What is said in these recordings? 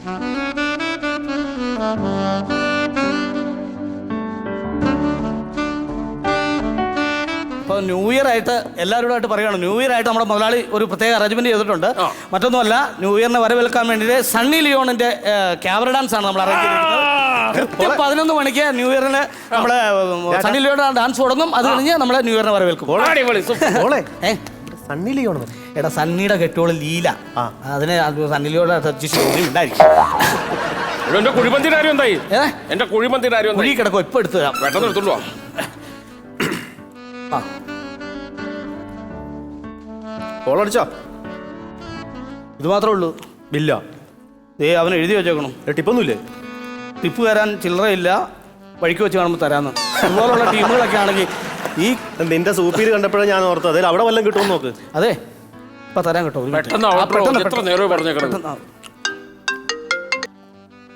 ഇപ്പോൾ new year ആയിട്ട് എല്ലാവരോടായിട്ട് പറയുകയാണ്, ന്യൂ ഇയർ ആയിട്ട് നമ്മുടെ മുതലാളി ഒരു പ്രത്യേക അറേഞ്ച്മെന്റ് ചെയ്തിട്ടുണ്ട്. മറ്റൊന്നുമല്ല, ന്യൂ ഇയറിനെ വരവേൽക്കാൻ വേണ്ടിയിട്ട് സണ്ണി ലിയോണിന്റെ ക്യാമറ ഡാൻസ് ആണ് നമ്മൾ അറേഞ്ച് ചെയ്തിരിക്കുന്നത്. 11 മണിക്ക് ന്യൂ ഇയറിന് നമ്മളെ സണ്ണി ലിയോൺ ഡാൻസ് തുടങ്ങും. അത് കഴിഞ്ഞ് നമ്മളെ ന്യൂ ഇയറിനെ വരവേൽക്കും. സണ്ണി ലിയോൺ എടാ, സണ്ണിയുടെ കെട്ടോള് ലീല, അതിന് സണ്ണി ലിയോടെ ഉണ്ടായിരിക്കും. എന്റെ കുഴിമന്തിയുടെ കാര്യം എന്തായി? എന്റെ കുഴിമന്തിയുടെ കാര്യം കുഴി കിടക്കും, ഇപ്പൊ എടുത്തു തരാം. പെട്ടെന്ന് എടുത്തോളൂ. കോളടിച്ചോ? ഇത് മാത്രമേ ഉള്ളൂ. ഇല്ല, അവൻ എഴുതി വെച്ചേക്കണം. ടിപ്പൊന്നുമില്ലേ? ടിപ്പ് തരാൻ ചില്ലറയില്ല, വഴിക്ക് വെച്ച് കാണുമ്പോൾ തരാന്ന്. അതുപോലുള്ള ടീമുകളൊക്കെ ആണെങ്കിൽ ഈ നിന്റെ സൂപ്പീര് കണ്ടപ്പോഴേ ഞാൻ ഓർത്തത് അതിൽ അവിടെ വല്ലതും കിട്ടുമെന്ന് നോക്ക്. അതെ, ഇപ്പൊ തരാൻ കേട്ടോ.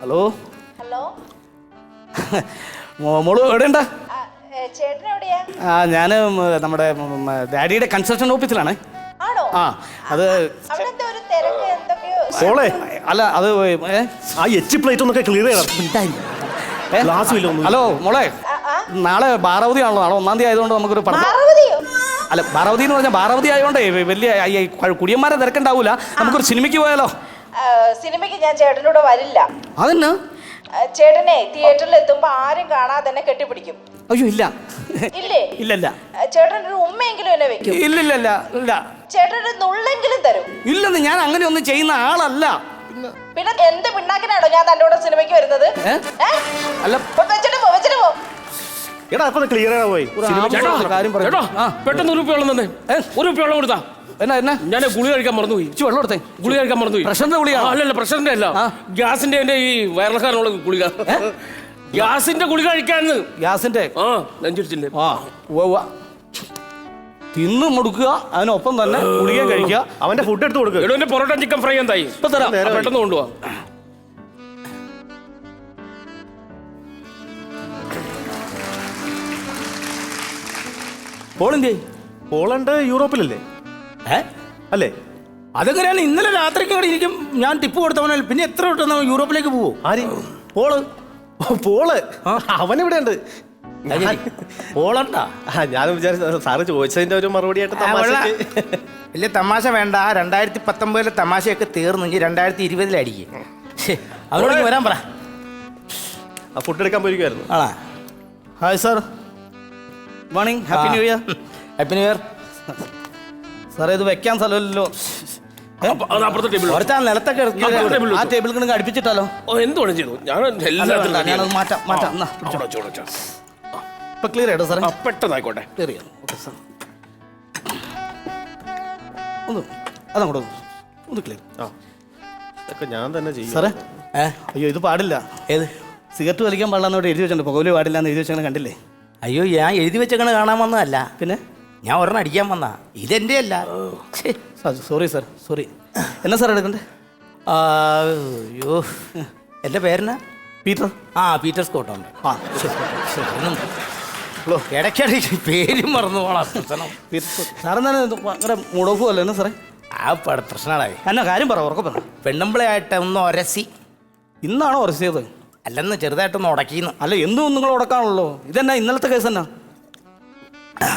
ഹലോ ഹലോ, മോള് എവിടെയുണ്ടാ? ചേട്ടൻ എവിടെയാ? ഞാന് നമ്മുടെ ഡാഡിയുടെ കൺസ്ട്രക്ഷൻ ഓഫീസിലാണ്. ആണോ? അത് അല്ല, അത് ആ എച്ച് പ്ലേറ്റ് ഒന്നൊക്കെ ക്ലിയർ ചെയ്യണം. ഹലോ മോളെ, നാളെ ബാറാവതി ആണല്ലോ. നാളെ 1-ാം തീയതി ആയതുകൊണ്ട് നമുക്കൊരു അല്ല, ബാറാവതി എന്ന് പറഞ്ഞാൽ ബാറാവതി ആയതുകൊണ്ടേ വലിയ കുടിയന്മാരെ തിരക്കുണ്ടാവൂല. നമുക്കൊരു സിനിമയ്ക്ക് പോയാലോ? സിനിമയ്ക്ക് ഞാൻ ചേട്ടനോട് വരില്ല. അതെന്നാ? ചേട്ടനെ തിയേറ്ററിൽ എത്തുമ്പോ ആരും കാണാതെ തന്നെ കെട്ടിപ്പിടിക്കും. അയ്യോ, ഇല്ല. ഇല്ലേ? ഇല്ലല്ല. ചേട്ടനൊരു ഉമ്മയെങ്കിലും എന്നെ വെക്കും. ഇല്ലില്ല. ഇല്ല. ചേട്ടനൊരു നുള്ളെങ്കിലും തരും. ഇല്ലെന്ന്, ഞാൻ അങ്ങനെ ഒന്നും ചെയ്യുന്ന ആളല്ല. പിന്നെ എന്ത് പിണ്ണാക്കിനാണോ ഞാൻ തന്റെ കൂടെ സിനിമയ്ക്ക് വരുന്നത്? അല്ല, വെച്ചിട്ട് പോ. എടാ, അപ്പൊ ക്ലിയർ ആയി പോയി. കാര്യം പെട്ടെന്ന് ഒരു വെള്ളം കൊടുത്താ. എന്നാ ഞാൻ ഗുളി കഴിക്കാൻ മറന്നുപോയി. വെള്ളം കൊടുത്തേ. ഗുളി കഴിക്കാൻ മറന്നുപോയി. പ്രഷറിന്റെ ഗുളിയാണ്? അല്ലല്ല, പ്രഷറിന്റെ അല്ല, ഗ്യാസിന്റെ. എന്റെ ഈ വയറിളക്കാനുള്ള ഗുളിക. ഗ്യാസിന്റെ ഗുളിക കഴിക്കാന്ന്. ഗ്യാസിന്റെ? നെഞ്ചിടിച്ചില്ലേ? തിന്നു മുടുക്കുക, അതിനൊപ്പം തന്നെ ഗുളിക കഴിക്കുക. അവന്റെ ഫുഡ് എടുത്ത് കൊടുക്കുക. എന്റെ പൊറോട്ട ചിക്കൻ ഫ്രൈ എന്തായി? ഇപ്പൊ തരാം, പെട്ടെന്ന് കൊണ്ടുപോവാ. പോളണ്ട് യൂറോപ്പിലല്ലേ? അല്ലേ? അതെങ്ങനെയാണ്? ഇന്നലെ രാത്രിക്ക് ഇവിടെ ഇരിക്കും ഞാൻ ടിപ്പ് കൊടുത്തവനല്ല. പിന്നെ എത്ര വിട്ടെന്ന് യൂറോപ്പിലേക്ക് പോവോ? ആര്? പോള് അവനെവിടെ ഉണ്ട്? പോളണ്ടാ? ഞാൻ വിചാരിച്ചു സാറ് ചോദിച്ചതിന്റെ ഒരു മറുപടി ആയിട്ട്. വലിയ തമാശ വേണ്ട. 2019 തമാശയൊക്കെ തീർന്നെങ്കിൽ 2020 അടിക്കും. അവരോട് വരാൻ പറ. ആ ഫുഡ് എടുക്കാൻ പോയിരിക്കുമായിരുന്നു. ആണോ? Hi sir, morning. Happy new year. Happy new year. സാറേ, ഇത് വെക്കാൻ സ്ഥലമില്ലല്ലോ. നിലത്തൊക്കെ ആ ടേബിൾ അടുപ്പിച്ചിട്ടാലോ? എന്തുകൊണ്ട് ചെയ്തു? ഞാനത് മാറ്റാം. ഇപ്പൊ ക്ലിയർ ആയിട്ടോ സാറേ? പെട്ടെന്നായിക്കോട്ടെ. ഓക്കെ സാർ, അതങ്ങോട്ട് ഒന്ന് ക്ലിയർ. ഞാൻ തന്നെ ചെയ്യും സാറേ. അയ്യോ, ഇത് പാടില്ല. ഏത്? സിഗരറ്റ് വലിക്കാൻ പാടില്ലെന്നോട് എഴുതി വെച്ചിട്ടുണ്ട്. പുകവലി പാടില്ല എന്ന് എഴുതി വെച്ചാൽ കണ്ടില്ലേ? അയ്യോ, ഞാൻ എഴുതി വെച്ചങ്ങനെ കാണാൻ വന്നതല്ല. പിന്നെ ഞാൻ ഒരെണ്ണം അടിക്കാൻ വന്നാ. ഇതെന്റെ അല്ല. Sorry sir, sorry. എന്നാ സാർ എടുക്കണ്ടേ? അയ്യോ, എൻ്റെ പേരെന്നാ? പീറ്റർ. പീറ്റർ സ്കോട്ട് ഉണ്ട്. ഇടയ്ക്കിടയ്ക്ക് പേരും മറന്നു പോണാം. സാറെന്താണ് അങ്ങനെ മൂഡ് ഓഫ് അല്ലേ? എന്നാ സാറേ? പ്രശ്നങ്ങളായി. എന്നാ കാര്യം പറ, ഉറക്കെ പറ. പെണ്ണുമ്പിളയായിട്ട് ഒന്ന് ഉരസി. ഇന്നാണോ ഉരസിയത്? അല്ലെന്ന് ചെറുതായിട്ടൊന്ന് ഉടക്കിന്ന്. അല്ല, എന്നും നിങ്ങൾ ഉടക്കാണല്ലോ. ഇതെന്നാ ഇന്നലത്തെ കേസ് എന്നാ?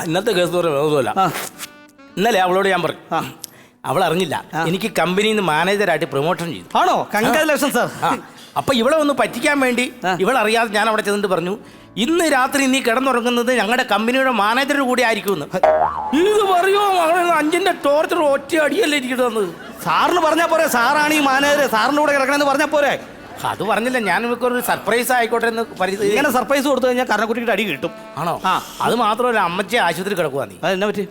ഇന്നത്തെ കേസ് തോന്നുമല്ല. ഇന്നലെ അവളോട് ഞാൻ പറഞ്ഞു. അവൾ അറിഞ്ഞില്ല. എനിക്ക് കമ്പനിയിൽ നിന്ന് മാനേജറായിട്ട് പ്രൊമോഷൻ ചെയ്തു. ആണോ? Congratulation sir. അപ്പൊ ഇവളെ ഒന്ന് പറ്റിക്കാൻ വേണ്ടി ഇവളറിയാതെ ഞാൻ അവിടെ ചെന്നിട്ട് പറഞ്ഞു, ഇന്ന് രാത്രി നീ കിടന്നുറങ്ങുന്നത് ഞങ്ങളുടെ കമ്പനിയുടെ മാനേജറുടെ കൂടെ ആയിരിക്കുമെന്ന്. ഇത് പറയുമോ? 5ന്റെ ടോർച്ചർ ഒറ്റ അടിയല്ലേ എനിക്ക് തന്നത്. സാറിന് പറഞ്ഞാൽ പോരെ? സാറാണ് ഈ മാനേജർ, സാറിൻ്റെ കൂടെ കിടക്കണമെന്ന് പറഞ്ഞാൽ പോരെ? അത് പറഞ്ഞില്ല. ഞാൻ ഇവക്കൊരു സർപ്രൈസ് ആയിക്കോട്ടെ എന്ന് പറയുന്നത്. ഇങ്ങനെ സർപ്രൈസ് കൊടുത്തു കഴിഞ്ഞാൽ കരണക്കുട്ടിയുടെ അടി കിട്ടും. ആണോ? അത് മാത്രമല്ല, അമ്മച്ചി ആശുപത്രി കിടക്കുവാ. നീ അതെന്നാ പറ്റി?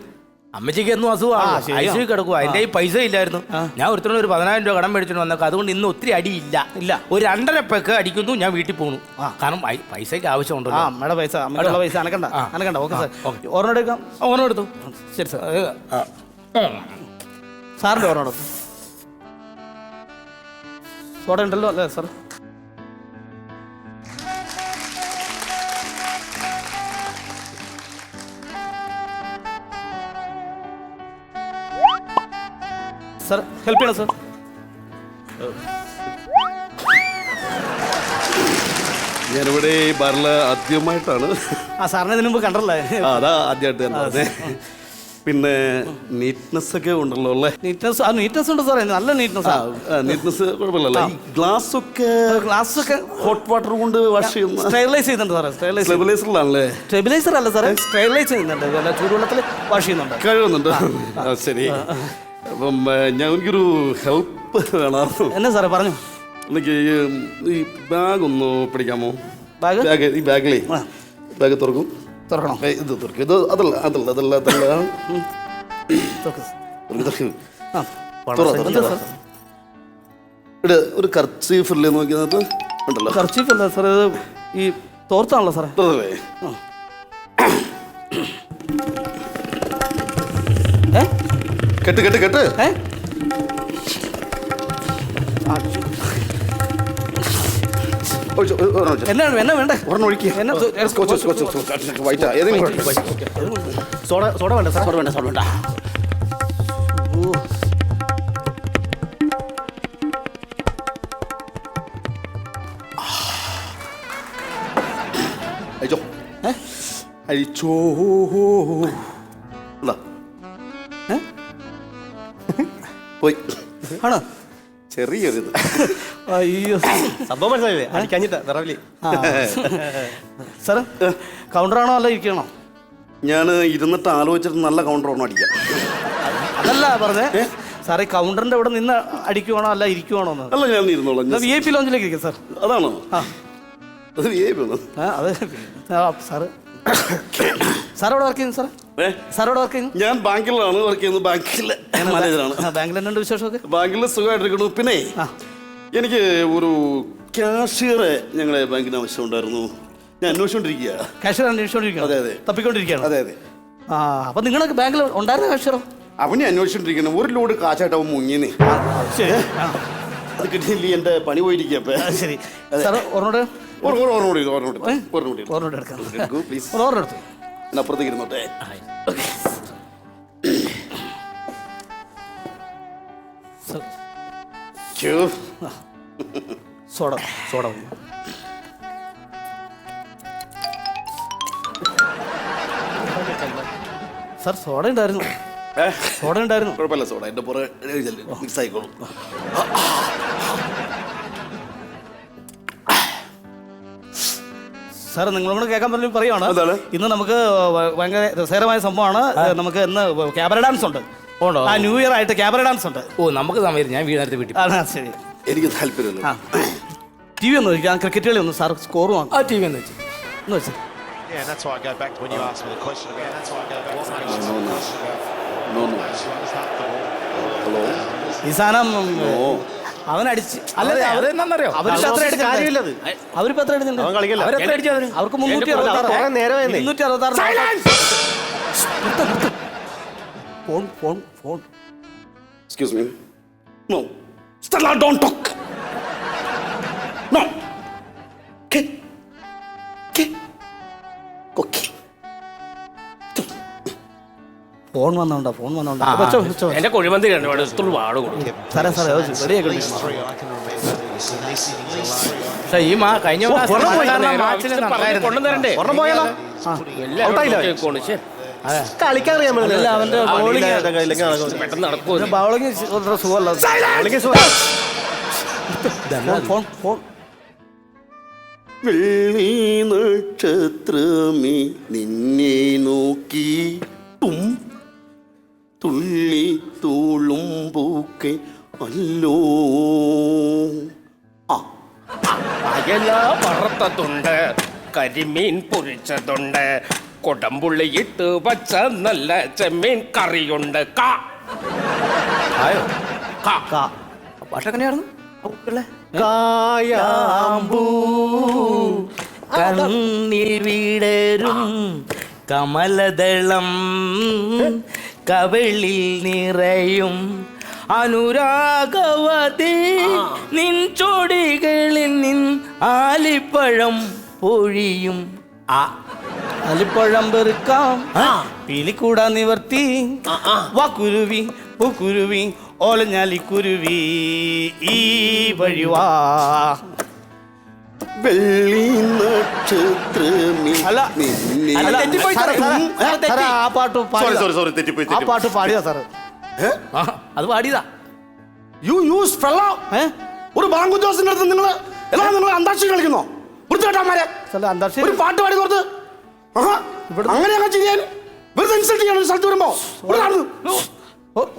അമ്മച്ചിക്ക് എന്നും അസുഖമാണ്, ഐസിയു കിടക്കുക. എൻ്റെ ഈ പൈസ ഇല്ലായിരുന്നു. ഞാൻ ഒരുത്തരം ഒരു 10,000 രൂപ കടം മേടിച്ചിട്ട് വന്നേക്കാം. അതുകൊണ്ട് ഇന്ന് ഒത്തിരി അടിയില്ല. ഒരു 2.5 പെക്ക് അടിക്കുന്നു. ഞാൻ വീട്ടിൽ പോകുന്നു. കാരണം പൈസയ്ക്ക് ആവശ്യമുണ്ടോ? അമ്മയുടെ പൈസ, അമ്മയുടെ പൈസ അനക്കണ്ട. ഓക്കെ സാർ, ഓർമ്മ എടുക്കാം. ഓർമ്മ എടുത്തു. ശരി സാർ. സാറിൻ്റെ ഓർമ്മ എടുത്തു. സോഡ ഉണ്ടല്ലോ അല്ലേ സാർ? സാർ ഹെൽപ്പ് ചെയ്യണം സാർ. ഞാനിവിടെ ഈ ബാറിൽ ആദ്യമായിട്ടാണ്. ആ സാറിനെ ഇതിനു മുമ്പ് കണ്ടല്ലേ? അതാ ആദ്യമായിട്ട് തന്നെ. പിന്നെ നീറ്റ്നെസ് ഒക്കെ ഉണ്ടല്ലോ അല്ലേ? നീറ്റ്നെസ് ഉണ്ട് സാറേ, നല്ല നീറ്റ്നെസ്. നീറ്റ്നെസ് കുഴപ്പമില്ലല്ലോ. ഈ ഗ്ലാസ് ഒക്കെ ഹോട്ട് വാട്ടർ കൊണ്ട് വാഷ് ചെയ്യുന്ന സ്റ്റെറിലൈസ് ചെയ്യുന്നുണ്ട് സാറേ. സ്റ്റെബിലൈസറിലാണല്ലേ? സ്റ്റെബിലൈസർ അല്ല സാറേ, സ്റ്റെറിലൈസ് ചെയ്യുന്നുണ്ട്, ചൂടുവെള്ളത്തിൽ വാഷ് ചെയ്യുന്നുണ്ട്. കഴുകുന്നുണ്ട്. ശരി. അപ്പം ഞാൻ എനിക്കൊരു ഹെൽപ്പ് വേണമായിരുന്നു. എന്നാ സാറേ പറഞ്ഞു? എനിക്ക് ഈ ബാഗ് ഒന്ന് പിടിക്കാമോ? ബാഗ്? ഈ ബാഗിലേ ബാഗ് തുറക്കും. തുറക്കണോ? ഇത് തുറക്കും. ഇത് അതല്ല. ഇവിടെ ഒരു കർച്ചീഫ് ഇല്ലേ നോക്കിയത് ഉണ്ടല്ലോ? കർച്ചീഫ് അല്ല സാറേ, ഇത് ഈ തോർത്താണല്ലോ സാറേ. കെട്ട് കെട്ട് കെട്ട്. എന്നാണ് എന്നാ വേണ്ടേ? ഒരെണ്ണം ഒഴിക്കുക. സോഡ വേണ്ട സാർ? സോഡ വേണ്ട. അഴിച്ചോ. പോയി. ആണോ? ചെറിയൊരിത്. അയ്യോ, സംഭവം മനസ്സിലായില്ലേ? അടിക്കാഞ്ഞിട്ടാ നിറവില്. സാറ് കൗണ്ടറാണോ അല്ല ഇരിക്കണോ? ഞാൻ ഇരുന്നിട്ട് ആലോചിച്ചിട്ട് നല്ല കൗണ്ടർ ഒന്നും അടിക്കാം. അതല്ല പറഞ്ഞേ സാറേ, കൗണ്ടറിന്റെ ഇവിടെ നിന്ന് അടിക്കുവാണോ അല്ല ഇരിക്കുവാണോ? അല്ല, ഞാൻ ഇരുന്നോളാം. VIP ലോഞ്ചിലേക്ക് ഇരിക്കും സാർ. അതാണോ? അത് VIP ആണ്. അതെ സാറ്. സാർ എവിടെ വർക്ക് ചെയ്യുന്നു സാറേ? സാർ എവിടെ വർക്ക് ചെയ്യുന്നു? ഞാൻ ബാങ്കിലാണ് വർക്ക് ചെയ്യുന്നത്. ബാങ്കിലെ മാനേജറാണ്. ബാങ്കിൽ തന്നെ വിശേഷമൊക്കെ? ബാങ്കിൽ സുഖമായിട്ടിരിക്കുന്നു. പിന്നെ എനിക്ക് ഒരു കാഷ്യറെ ഞങ്ങളുടെ ബാങ്കിന് ആവശ്യമുണ്ടായിരുന്നു. ഞാൻ അന്വേഷിച്ചോണ്ടിരിക്കുക. കാഷ്യർ അന്വേഷിച്ചോണ്ടിരിക്കുകയാണ്? അതെ അതെ. തപ്പിക്കൊണ്ടിരിക്കുകയാണ്? അതെ അതെ. ആ, അപ്പൊ നിങ്ങൾക്ക് ബാങ്കിൽ ഉണ്ടായിരുന്ന കാഷ്യറോ? അവനെ അന്വേഷിച്ചോണ്ടിരിക്കണം. ഒരു ലോഡ് കാശായിട്ട് അവൻ മുങ്ങിനെ. ശരി, അത് കിട്ടിയില്ല, എന്റെ പണി പോയിരിക്കുക. ശരി സാർ, ഓർമ്മ അപ്പുറത്തേക്ക് ഇരുന്നോട്ടെ. സോഡ സാർ, സോഡ ഉണ്ടായിരുന്നു. കുഴപ്പമില്ല, സോഡ എന്റെ പുറകെ മിക്സ് ആയിക്കോളും. സാർ, നിങ്ങളോട് കേൾക്കാൻ പറ്റും പറയുവാണ്. ഇന്ന് നമുക്ക് ഭയങ്കര രസകരമായ സംഭവമാണ്. നമുക്ക് ഇന്ന് ക്യാബറ ഡാൻസ് ഉണ്ട്. ആ, ന്യൂ ഇയർ ആയിട്ട് ക്യാബറ ഡാൻസ് ഉണ്ട്. ഓ, നമുക്ക് സമയം ഞാൻ നേരത്തെ വീട്ടിൽ. ശരി, എനിക്ക് താല്പര്യമില്ല. TV ഒന്ന് വെച്ചാൽ ക്രിക്കറ്റ് കളി ഒന്ന് സാർ സ്കോർ വാങ്ങും. ആ TV ഒന്ന് വെച്ചു. Yeah, that's why I go back to when you asked me the question again. That's why I go back to hello, ഈ സാധനം അവനടിച്ച് അതെന്നറിയോ? കാര്യമില്ലത്. അവരിപ്പോ എത്ര അടിച്ചിട്ടുണ്ട്? അവർക്ക് 366. Phone. Excuse me. No. Stella, don't talk. No. Okay. Phone വന്നോണ്ടാ. എന്റെ കൊഴിമന്തി രണ്ട് വാട് കൊടുക്കും. സാറേ റെഡിയാക്കി. ഈ കഴിഞ്ഞ കൊണ്ടുതരണ്ടേ? കളിക്കാൻ അറിയാൻ അവന്റെ പെട്ടെന്ന് നടക്കും. ബൗളിംഗ് സുഖമല്ല. ഫോൺ. വെള്ളി നക്ഷത്രമേ നിന്നെ നോക്കി തുള്ളി തൂളും പൂക്കെ അല്ലോ. അയല വറുത്തതുണ്ട്, കരിമീൻ പൊരിച്ചതുണ്ട്, കൊടമ്പുള്ളിയിട്ട് വച്ച നല്ല ചെമ്മീൻ കറിയുണ്ട്. ഭാഷ എങ്ങനെയായിരുന്നു? കായാമ്പൂ കണ്ണിൽ വിടരും കമലദളം കവിളിൽ നിറയും അനുരാഗവതി നിൻ ചൊടികളിൽ നിൻ ആലിപ്പഴം പൊഴിയും. അലിപ്പഴം പെറുക്കാം പീലിക്കൂടാ നിവർത്തി വാക്കുരുവി പൂക്കുരുവി ഓലഞ്ഞാലിക്കുരുവി ഈ വഴിവാ. വെള്ളി നക്ഷത്രമേ അല്ല. നിന്നെ- അല്ല, തെറ്റിപ്പോയി സാറേ. സാറേ ആ പാട്ട് സോറി പാടിയതാ. സോറി സോറി തെറ്റിപ്പോയി ആ പാട്ട് പാടിയതാ സാറ്. ആ, അത് പാടിയതാ. You use fellow. ഒരു ബാങ്ക് ഉദ്യോഗസ്ഥന്റെ അടുത്ത് നിങ്ങൾ എല്ലാം നിങ്ങൾ അന്താക്ഷരി കളിക്കുന്നോ? വൃത്തികെട്ടന്മാരെ സാറേ അന്താക്ഷരി ഒരു പാട്ട് പാടി കൊടുത്ത് അങ്ങനെ അങ്ങനെ ചെയ്യാൻ വെറുതെ ഇൻസൾട്ട് ചെയ്യണം ഒരു സ്ഥലത്ത് വരുമ്പോ ഇവിടെ നടന്ന്.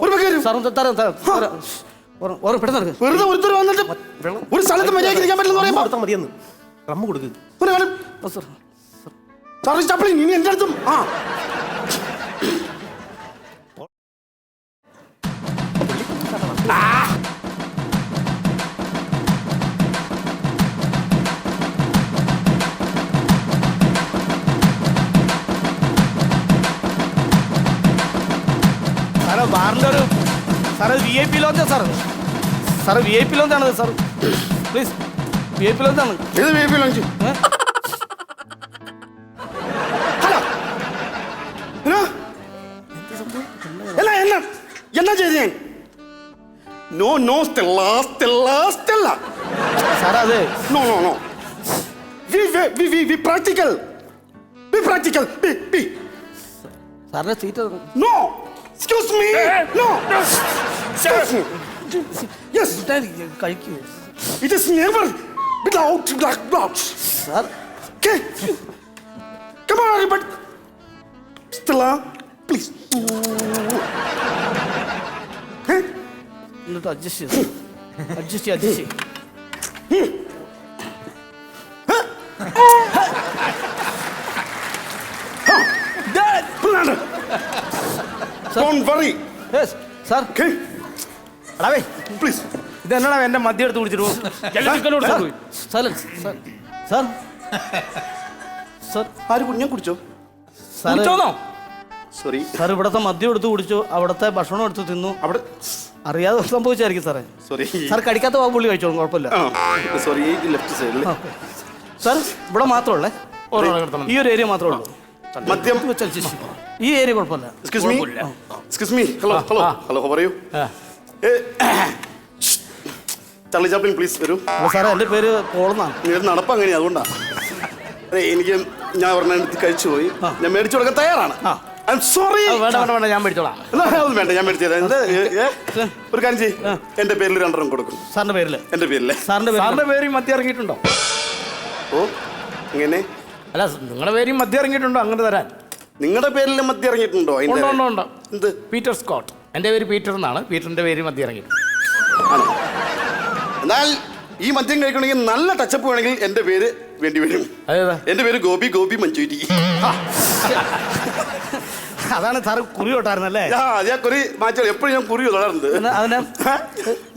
ഒരു വകയിൽ സാറും തരാം പെട്ടെന്ന് എടുക്ക്. വെറുതെ ഒരുത്തർ വന്നിട്ട് ഒരു സ്ഥലത്ത് മര്യാദയ്ക്ക് ഇരിക്കാൻ പറ്റില്ലെന്ന് പറയുമ്പോ കൊടുത്താൽ മതിയെന്ന് റമ്മ് കൊടുക്ക്. ഒരു കാലം ഓ, സാർ. സാറി ചാപ്പിളിൻ ഇനി എന്റെ അടുത്തും സാറേ ബാറിന്റെ ഒരു സാറേ VIP ലോഞ്ചാ സാർ. സാറേ VIP ലോഞ്ചാണ് സാർ. പ്ലീസ് VIP ലോഞ്ചാണ്. ഇത് ബേബി ലഞ്ച് ഹലോ എന്നാ എന്നാ എന്നാ ചെയ്ത് ഞാൻ no no Stella Stella Stella സാറേ അതെ no no no we practical be practical be സാറിന്റെ seat no excuse me no yes കഴിക്കൂ it is never without black box sir. Okay. Come on, everybody. Stella, please. Huh? എന്നിട്ട് adjust ചെയ്ത് adjust ചെയ്ത് Don't worry. Sir. Okay. അളവേ, Please. ഇതെന്നാ എന്റെ മദ്യം എടുത്ത് കുടിച്ചിട്ട് പോകും. Silence sir. സാർ ആര് ഞാൻ കുടിച്ചോ? സാർ കുടിച്ചോന്നോ? സോറി. സാർ ഇവിടുത്തെ മദ്യം എടുത്ത് കുടിച്ചു, അവിടുത്തെ ഭക്ഷണം എടുത്ത് തിന്നു. അവിടെ അറിയാതെ സംഭവിച്ചായിരിക്കും സാറേ. സോറി. സാർ കടിക്കാത്ത പുള്ളി കഴിച്ചോളും, കുഴപ്പമില്ല. സോറി ലെഫ്റ്റ് സൈഡിൽ സാർ ഇവിടെ മാത്രമല്ലേ ഈ ഒരു ഏരിയ മാത്രമേ ഉള്ളൂ. മദ്യം. ഈ ഏരിയ കുഴപ്പമില്ല. Excuse me. Excuse me. Hello hello hello പറയൂ. ചാർലി ചാപ്ലിൻ പ്ലീസ് വരൂ. അല്ല സാറേ എൻ്റെ പേര് പോളെന്നാണ്. നിങ്ങൾ നടപ്പ് അങ്ങനെയാ, അതുകൊണ്ടാ. അതെ എനിക്ക് ഞാൻ ഒരെണ്ണം എടുത്ത് കഴിച്ചു പോയി. ഞാൻ മേടിച്ചു കൊടുക്കാൻ തയ്യാറാണ്. I am sorry. വേണ്ട വേണ്ട വേണ്ട, ഞാൻ മേടിച്ചോളാം. അതൊന്നും വേണ്ട, ഞാൻ മേടിച്ചു തരാം. ഒരു കാര്യം ചെയ്യ്, എന്റെ പേരിൽ 2 എണ്ണം കൊടുക്കും. സാറിൻ്റെ പേരില് എന്റെ പേരിലെ സാറിൻ്റെ സാറിന്റെ പേര് പേര് മദ്യം ഇറങ്ങിയിട്ടുണ്ടോ? ഓ ഇങ്ങനെ അല്ല, നിങ്ങളുടെ പേര് മദ്യം ഇറങ്ങിയിട്ടുണ്ടോ? അങ്ങനെ തരാൻ. നിങ്ങളുടെ പേരിൽ മദ്യം ഇറങ്ങിയിട്ടുണ്ടോ? ഉണ്ട് ഉണ്ട് ഉണ്ട്. എന്ത് പീറ്റർ സ്കോട്ട്. എൻ്റെ പേര് പീറ്റർ എന്നാണ്. പീറ്ററിന്റെ പേര് മദ്യം ഇറങ്ങിയിട്ടുണ്ട്. ആണോ? എന്നാൽ ഈ മദ്യം കഴിക്കണമെങ്കിൽ നല്ല ടച്ചപ്പ് വേണമെങ്കിൽ എന്റെ പേര് വേണ്ടി വരും. അതേതാ? എന്റെ പേര് ഗോപി മഞ്ചൂരി. അതാണ് സാറ് കുറി തൊട്ടായിരുന്നല്ലേ? ഞാൻ കുറി മാറ്റോ, എപ്പോഴും ഞാൻ കുറി തുടരുന്നത്. അതിനെ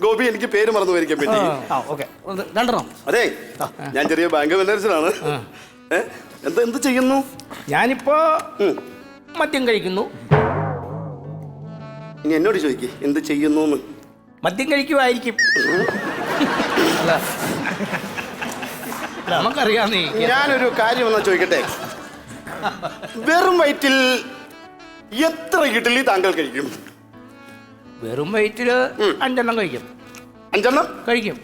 ഗോപി എനിക്ക് പേര് മറന്നു പോയിരിക്കാൻ വേണ്ടി. ഓക്കെ 2 എണ്ണം. അതെ, ഞാൻ ചെറിയ ബാങ്ക് മാനേജറാണ്. എന്ത് ചെയ്യുന്നു? ഞാനിപ്പോ മദ്യം കഴിക്കുന്നു. ഇനി എന്നോട് ചോദിക്കേ എന്ത് ചെയ്യുന്നു? മദ്യം കഴിക്കുമായിരിക്കും. അല്ല, നമുക്കറിയാം. നീ ഞാനൊരു കാര്യം എന്നാ ചോദിക്കട്ടെ, വെറും വയറ്റിൽ എത്ര ഇഡ്ഡലി താങ്കൾ കഴിക്കും? വെറും വയറ്റില് 5 എണ്ണം കഴിക്കും. 5 എണ്ണം കഴിക്കും.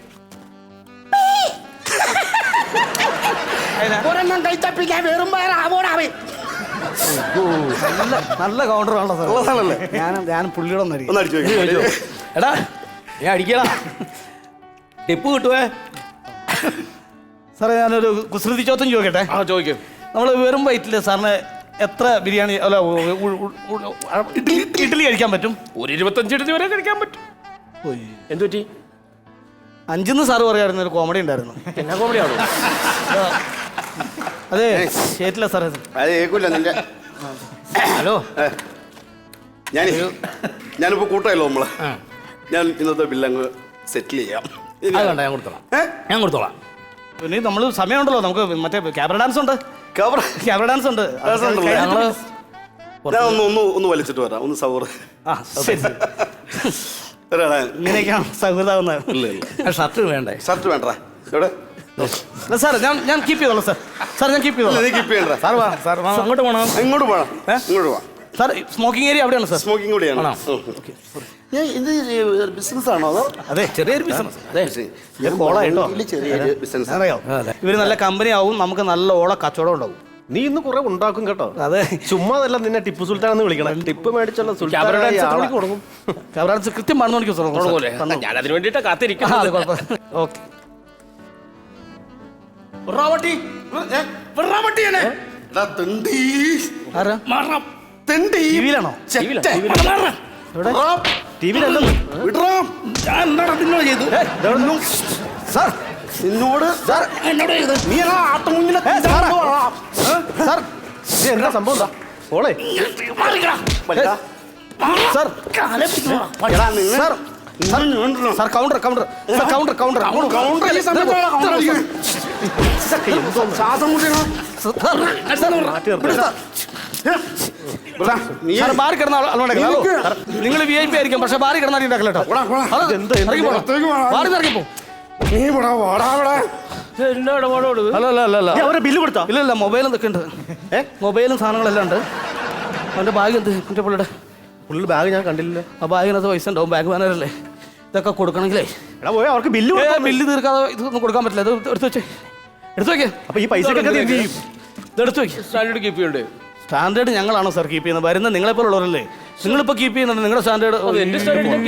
ഒരെണ്ണം കഴിച്ചപ്പിക്കാൻ വെറും വയറാവോടാവേ. നല്ല കൗണ്ടർ ആണല്ലോ സാർ. ഉള്ളതാണല്ലേ? ഞാൻ പുള്ളിയുടെ ഒന്നായിരിക്കും. ഒന്ന് അടിച്ചു നോക്കിയേ. എടാ, ഞാൻ അടിക്കടാ. ടിപ്പ് കിട്ടുവേ. സാറേ ഞാനൊരു കുസൃതി ചോദ്യം ചോദിക്കട്ടെ. ആ ചോദിക്കും. നമ്മൾ വെറും വയറ്റില് സാറിന് എത്ര ബിരിയാണി അല്ല ഇഡ്ഡലി കഴിക്കാൻ പറ്റും? ഒരു 25 ഇഡ്ഡലി വരെ കഴിക്കാൻ പറ്റും. എന്തു പറ്റി? 5 സാറ് പറയായിരുന്നു, ഒരു കോമഡി ഉണ്ടായിരുന്നു. എന്നാ കോമഡിയാണോ? അതെ ശരിയല്ല സാറേ. അത് കേൾക്കൂല നിന്റെ. ഹലോ, ഞാനിപ്പോ കൂട്ടായല്ലോ നമ്മള്. ഞാൻ ഇന്നത്തെ ബില്ലങ്ങ് സെറ്റിൽ ചെയ്യാം. അത് വേണ്ട, ഞാൻ കൊടുത്തോളാം. ഞാൻ കൊടുത്തോളാം. പിന്നെ നമ്മൾ സമയമുണ്ടല്ലോ, നമുക്ക് മറ്റേ ക്യാമറ ഡാൻസ് ഉണ്ട്. ക്യാമറ ഡാൻസ് ഉണ്ട്. ഞാൻ ഒന്ന് വലിച്ചിട്ട് വരാം. ഒന്ന് സൗറ്. ശരി. ഇങ്ങനെയൊക്കെയാണ് സൗഹൃദമാവുന്നത്. ഇല്ല ഷർട്ട് വേണ്ടേ? ഷർട്ട് വേണ്ട എവിടെ? സാർ ഞാൻ കീപ്പ് ചെയ്തോളാം സാർ. സാർ ഞാൻ കീപ്പ് ചെയ്തോളാം. നീ കീപ്പ് ചെയ്യണ്ട. സാർ വാ, സാർ വാ. അങ്ങോട്ട് പോകണം. ഇങ്ങോട്ട് പോകണം. ഇങ്ങോട്ട് പോവാം. സാർ സ്മോക്കിംഗ് ഏരിയ അവിടെയാണ് സാർ. സ്മോക്കിംഗ് കൂടിയാണ്. ഞാൻ ഇത് ബിസിനസ് ആണോ അതോ? അതെ, ചെറിയൊരു ബിസിനസ്. അതെ, ചെറിയൊരു ബിസിനസ് അറിയാം. ഇവര് നല്ല കമ്പനി ആവും, നമുക്ക് നല്ല ഓള കച്ചവടം ഉണ്ടാവും. നീ ഇന്ന് കുറെ ഉണ്ടാക്കും കേട്ടോ. അതെ, ചുമ്മാതല്ല നിന്നെ ടിപ്പു സുൽത്താൻ എന്ന് വിളിക്കണം. ടിപ്പ് മേടിച്ചുള്ള സുൽത്താൻ തുടങ്ങും. കൃത്യം 11 മണിക്ക് തുടങ്ങൂലേ? ഞാൻ അതിന് വേണ്ടിട്ടാ കാത്തിരിക്കുന്നത്. ഓക്കെ. ആരാ? ടിവിയിലാണോ? സാർ നിന്നോട് നീ സാർ എന്താ സംഭവം? ഓളെ sir sir counter counter counter counter ബാറി കിടന്ന നിങ്ങൾ VIP ആയിരിക്കും, പക്ഷെ ബാറി കിടന്നാൽ ഉണ്ടാക്കില്ല കേട്ടോ. ബാറി ഇറങ്ങിപ്പോ. അവരെ ബില്ല് കൊടുത്താ? ഇല്ല, മൊബൈലും ഇതൊക്കെ ഉണ്ട്. മൊബൈലും സാധനങ്ങളെല്ലാം ഉണ്ട്. അവന്റെ ബാഗ് എന്ത് എന്റെ പുള്ളിയുടെ ബാഗ് ഞാൻ കണ്ടില്ല. ആ ബാഗിനകത്ത് പൈസ ഉണ്ടാവും. ബാഗ് മാനേജറല്ലേ, ഇതൊക്കെ കൊടുക്കണമെങ്കിലേ എടാ പോയാ അവർക്ക് ബില്ല് ബില്ല് തീർക്കാതെ ഇതൊന്നും കൊടുക്കാൻ പറ്റില്ല. ഇത് എടുത്തു വെച്ചേ, എടുത്തു വെക്കേ. അപ്പൊ ഈ പൈസ ഇതെടുത്തു വെക്കും. സ്റ്റാൻഡേർഡ് കീപ്പ് ചെയ്യണ്ടേ? സ്റ്റാൻഡേർഡ് ഞങ്ങളാണോ സാർ കീപ്പ് ചെയ്യുന്നത്? വരുന്ന നിങ്ങളെപ്പോലുള്ളവരല്ലേ, നിങ്ങളിപ്പോൾ കീപ്പ് ചെയ്യുന്നുണ്ട്. നിങ്ങളുടെ സ്റ്റാൻഡേർഡ് എന്റെ സ്റ്റാൻഡേർഡ്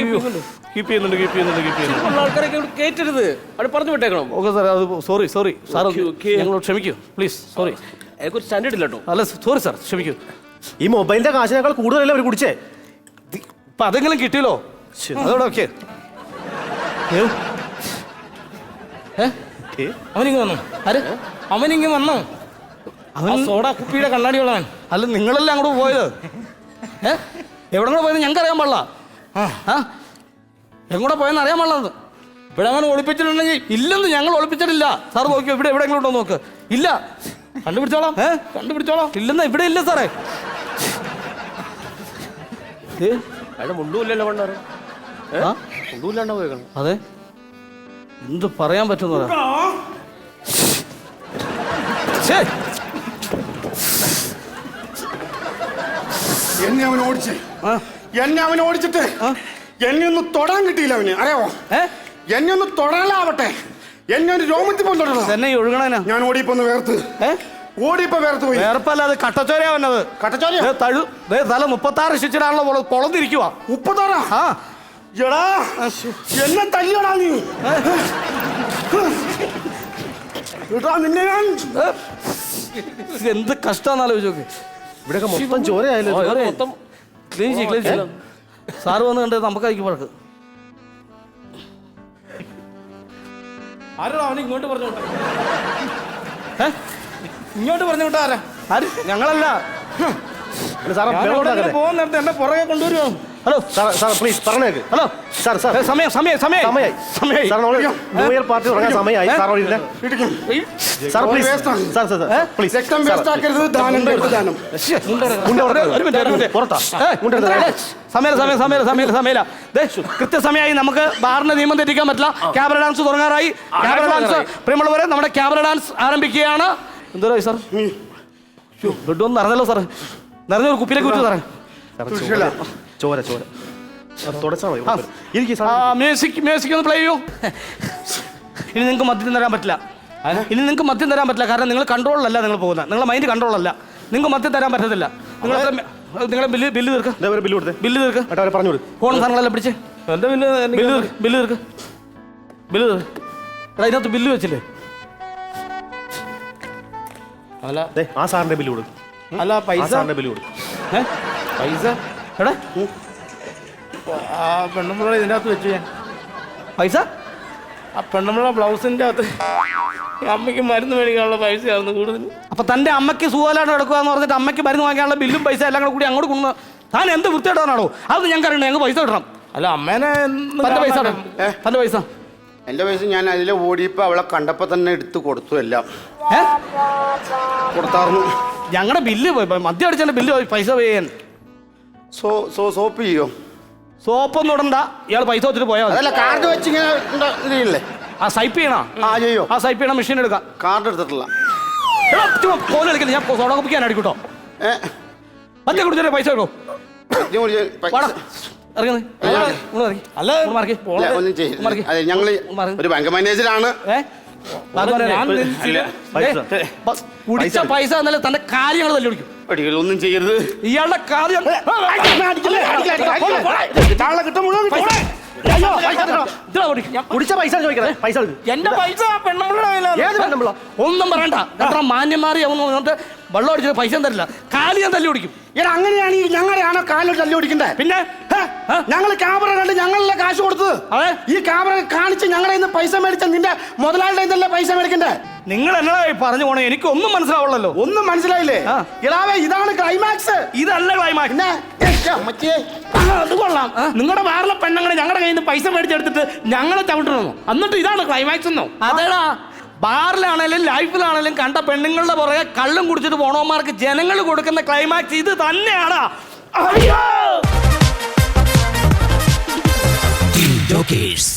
കീപ്പ് ചെയ്യുന്നുണ്ട്. ആൾക്കാരൊക്കെ കേറ്റരുത്, അവിടെ പറഞ്ഞു വിട്ടേക്കണം. ഓക്കെ സാർ, അത് സോറി സാർ, ഞങ്ങളോട് ക്ഷമിക്കൂ പ്ലീസ്. സോറി, എനിക്കൊരു സ്റ്റാൻഡേർഡ് ഇല്ല കേട്ടോ. അല്ല സോറി സാർ, ക്ഷമിക്കൂ. ഈ മൊബൈലിന്റെ കാശിനേക്കാൾ കൂടുതലല്ലേ അവർ കുടിച്ചേ? അപ്പൊ അതെങ്കിലും കിട്ടിയല്ലോ, അതോടെ ഓക്കെ. അവനിങ്ങ് വന്നു. ആര്? അവനിങ്ങ് വന്നു. അവൻ സോഡ കുപ്പിയുടെ കണ്ണാടിയുള്ളവൻ. അല്ല, നിങ്ങളെല്ലാം അങ്ങോട്ട് പോയത്. എവിടെ കൂടെ പോയത് ഞങ്ങൾക്ക് അറിയാൻ പാടില്ല. എങ്ങോട്ടാ പോയെന്ന് അറിയാൻ പാടില്ലെന്ന്. ഇവിടെ അങ്ങനെ ഒളിപ്പിച്ചിട്ടുണ്ടെങ്കിൽ ഇല്ലെന്ന് ഞങ്ങൾ ഒളിപ്പിച്ചിട്ടില്ല. സാർ നോക്കിയോ, ഇവിടെ എവിടെയെങ്കിലും ഉണ്ടോ നോക്ക്. ഇല്ല, കണ്ടുപിടിച്ചോളാം. കണ്ടുപിടിച്ചോളാം. ഇല്ലെന്ന് ഇവിടെ ഇല്ല സാറേ. അയാളുടെ മുണ്ടുമില്ലല്ലോ കൊണ്ടാറ്. മുണ്ടുമില്ലാണ്ടാ പോയേക്കണം. അതെ, എന്ത് പറയാൻ പറ്റുന്നതാ. എന്നെ അവൻ ഓടിച്ചേ, എന്നെ അവൻ ഓടിച്ചിട്ട് എന്നെ ഒന്ന് തൊടാൻ കിട്ടിയില്ല അവന്. അറിയാവോ, എന്നെ ഒന്ന് തൊടാനാവട്ടെ, എന്നെ ഒരു രോമത്തിൽ പോയി തൊടണം. എന്നെ ഒഴുകണേനാ. ഞാൻ ഓടിയപ്പോ വേർത്ത് വേർത്ത് പോയി. വേർപ്പല്ല, അത് കട്ടച്ചോരയാ വന്നത്. കട്ടച്ചോരയോ? തല 36 ശിച്ചിട്ടാണല്ലോ പൊളന്നിരിക്കുക. 36? എടാ എന്നെ തല്ലിയടാ നീ. നിന്നെ ഞാൻ എന്ത് കഷ്ടാന്ന് ആലോചിച്ച് നോക്ക്. ഇവിടെയൊക്കെ മൊത്തം ചോരയായാലും മൊത്തം ക്ലീൻ ചെയ്യും. സാറ് വന്ന് കണ്ടത് നമുക്കായിരിക്കും വഴക്ക്. ആരോടാ അവന് ഇങ്ങോട്ട് പറഞ്ഞു വിട്ടേ? ഇങ്ങോട്ട് പറഞ്ഞു വിട്ടാ ആരാ? ആര്? ഞങ്ങളല്ല. പോകുന്ന നേരത്തെ എന്നെ പുറകെ കൊണ്ടുവരുമോ? ഹലോ സാർ പ്ലീസ് പറഞ്ഞേക്ക്. ഹലോ സാർ സമയം ന്യൂ ഇയർ പാർട്ടി തുടങ്ങാൻ സമയമായി. സാർ പ്ലീസ് പ്ലീസ് രക്തം വേസ്റ്റ് ആക്കരുത്. ദാനം ദാനം. സമയം കൃത്യസമയമായി. നമുക്ക് ബാറിന്റെ നിയമം തെറ്റിക്കാൻ പറ്റില്ല. ക്യാബറ ഡാൻസ് തുടങ്ങാറായി. ക്യാബറ ഡാൻസ് പ്രിയമുള്ളവരെ, നമ്മുടെ ക്യാബറ ഡാൻസ് ആരംഭിക്കുകയാണ്. എന്തോരായി സാർ? ബ്ലഡ് ഒന്ന് നിറഞ്ഞല്ലോ സാർ. നിറഞ്ഞൊരു കുപ്പിയിലേക്ക് കുറ്റി സാറേ. ചോര തുടച്ചാൽ മതി. മ്യൂസിക് ഒന്ന് പ്ലേ ചെയ്യൂ. ഇനി നിങ്ങൾക്ക് മദ്യം തരാൻ പറ്റില്ല. കാരണം നിങ്ങൾ കൺട്രോളിലല്ല നിങ്ങൾ പോകുന്നത്. നിങ്ങളുടെ മൈൻഡ് കൺട്രോളല്ല. നിങ്ങൾക്ക് മദ്യം തരാൻ പറ്റത്തില്ല. നിങ്ങളെ ബില്ല് തീർക്ക്. ബില്ല് തീർക്ക്. പറഞ്ഞു കൊടുക്കും. ഫോൺ സാധനങ്ങളെല്ലാം പിടിച്ച് എന്റെ ബില്ല് തീർക്ക്. അതിനകത്ത് ബില്ല് വെച്ചില്ലേ? അല്ല ആ സാറിന്റെ ബില്ല് കൊടുക്കും. അല്ല പൈസ ബില്ല് കൊടുക്കും. പൈസ എടാ, ആ പെണ്ണുമ്പുള്ള ഇതിൻ്റെ അകത്ത് വെച്ചു ഞാൻ. പൈസ ആ പെണ്ണുമ്പുള്ള ബ്ലൗസിൻ്റെ അകത്ത് അമ്മയ്ക്ക് മരുന്ന് മേടിക്കാനുള്ള പൈസയായിരുന്നു കൂടുതൽ. അപ്പൊ തന്റെ അമ്മയ്ക്ക് സുഖലായിട്ട് നടക്കുക എന്ന് പറഞ്ഞിട്ട് അമ്മയ്ക്ക് മരുന്ന് വാങ്ങിക്കാനുള്ള ബില്ലും പൈസ എല്ലാം കൂടി അങ്ങോട്ട് കൊണ്ടു. താൻ എന്ത് വൃത്തിയായിട്ടാണോ? അത് ഞങ്ങൾക്ക് അറിയണം. ഞങ്ങൾ പൈസ കിട്ടണം. അല്ല അമ്മേനെ തന്റെ പൈസ തന്റെ പൈസ എന്റെ പൈസ ഞാൻ അതിലെ ഓടിയപ്പോ അവളെ കണ്ടപ്പോ തന്നെ എടുത്ത് കൊടുത്തു. എല്ലാം കൊടുത്തായിരുന്നു. ഞങ്ങളുടെ ബില്ല് മദ്യം അടിച്ചതിന്റെ ബില്ല് പൈസ ചെയ്യാൻ. സോപ്പ് ചെയ്യോ? സോപ്പൊന്നും ഇടണ്ട. ഇയാൾ പൈസ വെച്ചിട്ട് പോയാൽ അതല്ല, കാർഡ് വെച്ച് ഇങ്ങനെ ഇതില്ലേ? ആ സൈപ്പ് ചെയ്യണോ? ചെയ്യോ? ആ സൈപ്പ് ചെയ്യണ മെഷീൻ എടുക്കാം. കാർഡ് എടുത്തിട്ടില്ല. കോല് കളിക്കില്ല. ഞാൻ സോഡ കുപ്പിക്കാൻ അടിക്കൂട്ടോ. മദ്യം കുടിച്ചാൽ പൈസ കിട്ടും. വാടാ. ഇറങ്ങ്. ഇങ്ങോട്ട് ഇറങ്ങ്. അല്ല ഇങ്ങോട്ട് മാറിക്ക്. ഒന്നും ചെയ്യില്ല. മാറിക്ക്. അതെ ഞങ്ങള് മാറി. ഒരു ബാങ്ക് മാനേജറാണ്. ബാക്കി പറയാം. ഞാൻ നെഞ്ചില് കുടിച്ച പൈസ എന്നല്ല തന്റെ കാര്യങ്ങൾ തല്ലി പിടിക്കും. ഒന്നും ചെയ്യരുത്. ഇയാളുടെ കാര്യം താളെ കിട്ടും മുഴുവൻ കിട്ടും. കുടിച്ച പൈസ ചോദിക്കണേ, പൈസ എടുക്ക്. എന്റെ പൈസ പെണ്ണുമ്പിള്ള കയ്യിലാണ്. ഏത് പെണ്ണുമ്പിള്ള? ഒന്നും പറയണ്ട. എത്ര മാന്യന്മാരി അവൻ വന്നിട്ട് വെള്ളം അടിച്ചിട്ട് പൈസ തരില്ല. കാലി ഞാൻ തല്ലി പിടിക്കും. എടാ അങ്ങനെയാണെങ്കിൽ ഞങ്ങളെയാണോ കാലിൽ തല്ലി ഓടിക്കണ്ടേ? പിന്നെ ഞങ്ങൾ ക്യാമറ കണ്ട് ഞങ്ങളല്ലേ കാശ് കൊടുത്തത്. അതെ. ഈ ക്യാമറ കാണിച്ച് ഞങ്ങളെ ഇന്ന് പൈസ മേടിച്ച നിന്റെ മുതലാളിയുടെ ഇതല്ലേ പൈസ മേടിക്കണ്ടേ? നിങ്ങൾ എന്നതാ പറഞ്ഞു പോണേ? എനിക്കൊന്നും മനസ്സിലാവുള്ളല്ലോ. ഒന്നും മനസ്സിലായില്ലേ? ആ. ഇളാവേ ഇതാണ് ക്ലൈമാക്സ്. ഇതല്ല ക്ലൈമാക്സ്. പിന്നെ അമ്മച്ചേ അത് കൊള്ളാം. നിങ്ങളുടെ വേറെ പെണ്ണുങ്ങളെ ഞങ്ങളുടെ കയ്യിൽ നിന്ന് പൈസ മേടിച്ചെടുത്തിട്ട് ഞങ്ങളെ ചവിട്ടണമെന്നോ? എന്നിട്ട് ഇതാണ് ക്ലൈമാക്സ് എന്നോ? അതേടാ, ബാറിലാണേലും ലൈഫിലാണേലും കണ്ട പെണ്ണുങ്ങളുടെ പുറകെ കള്ളും കുടിച്ചിട്ട് പോണവന്മാർക്ക് ജനങ്ങൾ കൊടുക്കുന്ന ക്ലൈമാക്സ് ഇത് തന്നെയാണ്. അയ്യോ! Jokers.